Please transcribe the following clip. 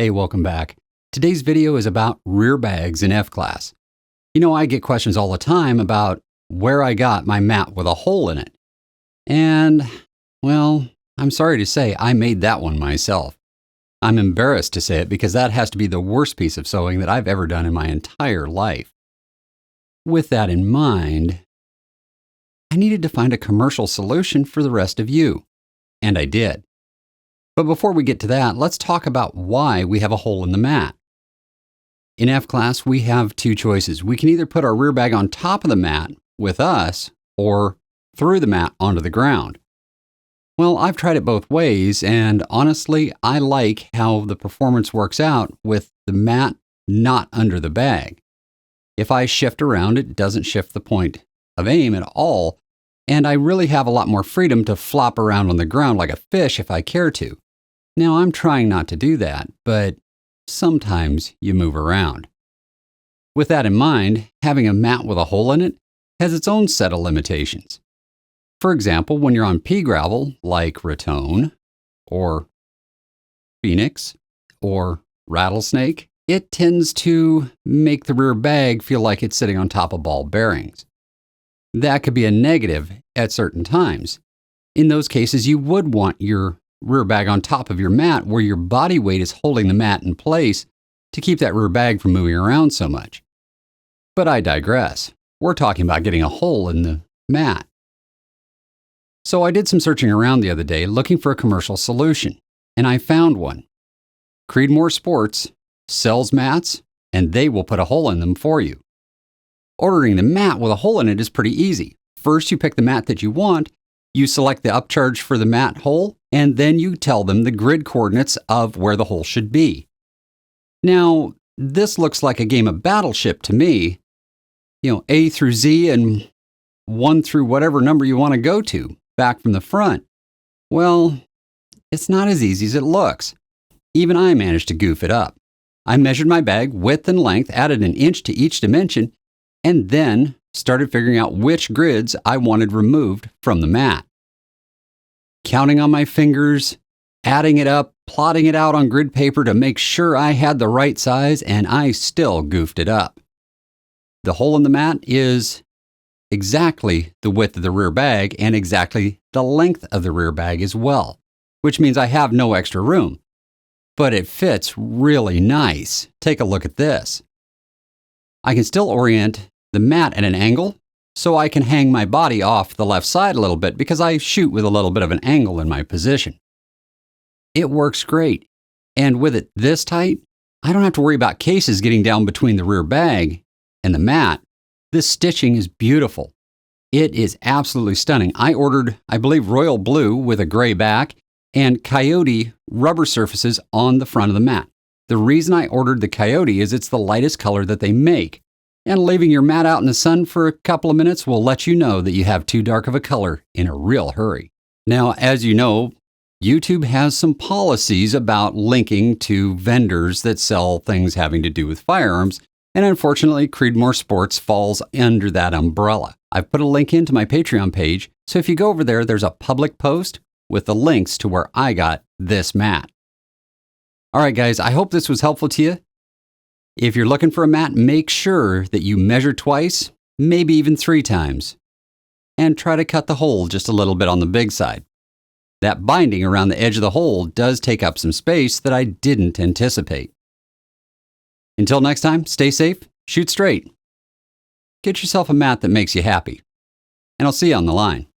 Hey, welcome back. Today's video is about rear bags in F-Class. I get questions all the time about where I got my mat with a hole in it. And, well, I'm sorry to say I made that one myself. I'm embarrassed to say it because that has to be the worst piece of sewing that I've ever done in my entire life. With that in mind, I needed to find a commercial solution for the rest of you. And I did. But before we get to that, let's talk about why we have a hole in the mat. In F-Class, we have two choices. We can either put our rear bag on top of the mat with us or through the mat onto the ground. Well, I've tried it both ways, and honestly, I like how the performance works out with the mat not under the bag. If I shift around, it doesn't shift the point of aim at all, and I really have a lot more freedom to flop around on the ground like a fish if I care to. Now, I'm trying not to do that, but sometimes you move around. With that in mind, having a mat with a hole in it has its own set of limitations. For example, when you're on pea gravel, like Raton, or Phoenix, or Rattlesnake, it tends to make the rear bag feel like it's sitting on top of ball bearings. That could be a negative at certain times. In those cases, you would want your rear bag on top of your mat where your body weight is holding the mat in place to keep that rear bag from moving around so much. But I digress. We're talking about getting a hole in the mat. So I did some searching around the other day looking for a commercial solution, and I found one. Creedmoor Sports sells mats, and they will put a hole in them for you. Ordering the mat with a hole in it is pretty easy. First, you pick the mat that you want, you select the upcharge for the mat hole, and then you tell them the grid coordinates of where the hole should be. Now, this looks like a game of Battleship to me. A through Z and 1 through whatever number you want to go to, back from the front. Well, it's not as easy as it looks. Even I managed to goof it up. I measured my bag width and length, added an inch to each dimension, and then started figuring out which grids I wanted removed from the mat. Counting on my fingers, adding it up, plotting it out on grid paper to make sure I had the right size, and I still goofed it up. The hole in the mat is exactly the width of the rear bag and exactly the length of the rear bag as well, which means I have no extra room. But it fits really nice. Take a look at this. I can still orient the mat at an angle, so I can hang my body off the left side a little bit because I shoot with a little bit of an angle in my position. It works great, and with it this tight, I don't have to worry about cases getting down between the rear bag and the mat. This stitching is beautiful. It is absolutely stunning. I ordered, I believe, royal blue with a gray back and coyote rubber surfaces on the front of the mat. The reason I ordered the coyote is it's the lightest color that they make. And leaving your mat out in the sun for a couple of minutes will let you know that you have too dark of a color in a real hurry. Now, as you know, YouTube has some policies about linking to vendors that sell things having to do with firearms, and unfortunately, Creedmoor Sports falls under that umbrella. I've put a link into my Patreon page, so if you go over there, there's a public post with the links to where I got this mat. All right, guys, I hope this was helpful to you. If you're looking for a mat, make sure that you measure twice, maybe even 3 times, and try to cut the hole just a little bit on the big side. That binding around the edge of the hole does take up some space that I didn't anticipate. Until next time, stay safe, shoot straight. Get yourself a mat that makes you happy, and I'll see you on the line.